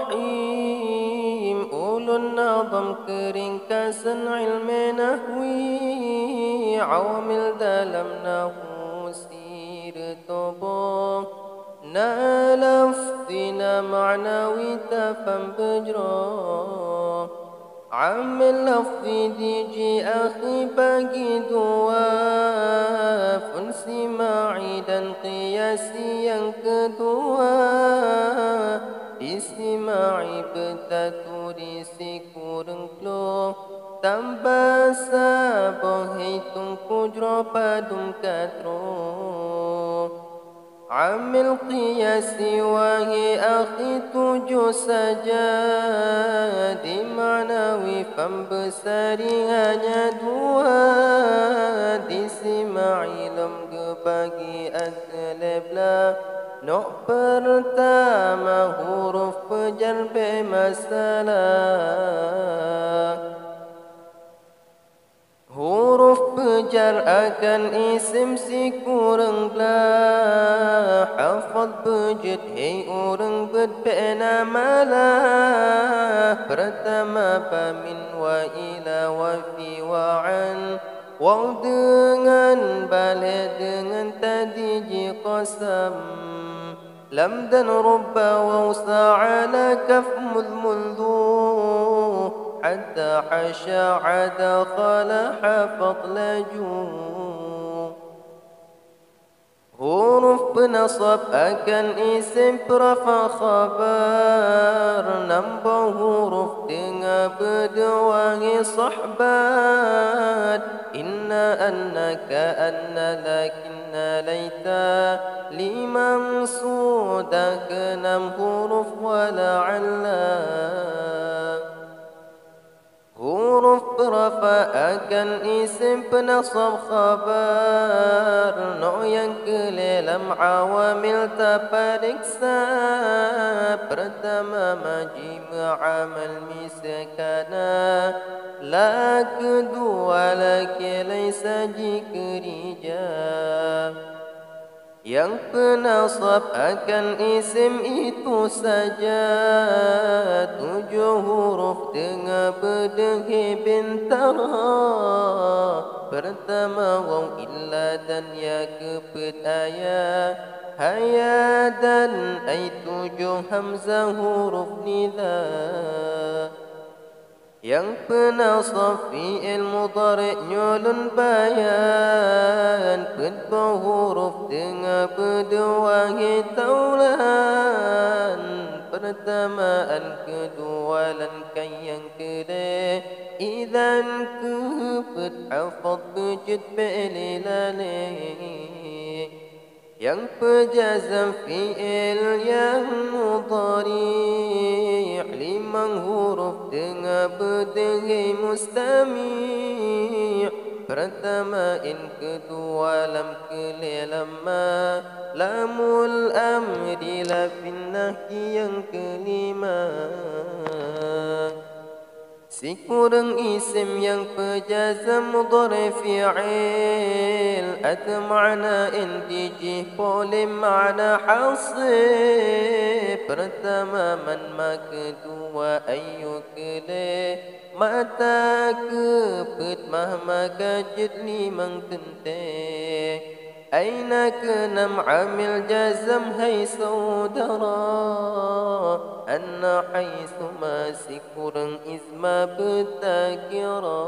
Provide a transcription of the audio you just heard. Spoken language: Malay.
rahim. Ulun nazam keringkasan ilmu nahwi, awamil dalam nahu sirtobo. Na lafzina ma'nawi tafam bejro, amil lafzi diji akhi bagi dua, funsi ma'i dan qiyasi yang kedua. Istima'i betaturi si kurang klo, tambah sabah hitung kujro padum katro. Amil qiyasi wahi akhi tujuh saja, di ma'nawi fam besari hanya dua. Disima'i lam gebagi aslebla, nok pertama huruf pejar bermasalah. Huruf pejar akan isim si kurang belah, hafad bejit hei orang bedbena malah. Pertama pamin wa ila wa fi wa an, waw dengan balik dengan tadi ji qasam. Lam dan rubba waw sa'ala kaf mudmundu, hatta hasya adakhala hafad laju. Huruf penasab akan isim perafa khabar, nambah huruf dengan berduangi sahbat. Inna annaka anna lakinna laita, lima sudah kenam huruf wala'alla. Huruf perafa akan isim penasab khabar, no yang kelelam awamil tapariksa. Pertama maji ma'amal misakana, la kedua laki laisa jikerija. Yang penasab akan isim itu saja, tujuh huruf dengan berdehi bintara. Pertama waw illa dan ya kepet ayat, haya dan ay tujuh hamzah huruf nida. Yang penasab fi'il mudhari' nyulun bayan, kedua huruf dengan berdua hitaulan. Pertamaan kedua lan yang kedua, idan kepet hafad bejid be'lilani. Yang pejazam fi'il yang mudhari', limang huruf dengan berdenghi mustami'. Pertama in, kedua lam kelilama, lamul amri la fin nahyi yang kelima. Si kurang isim yang pejazam mudhari' fi'il, atau ma'na indijih boleh ma'na hasib. Pertama man ma, kedua ayu kele, mata kepet mahma kajid limang tenteh. Aina kenam amil jazam hai saudara, anna haisu masih kurang isma betakira.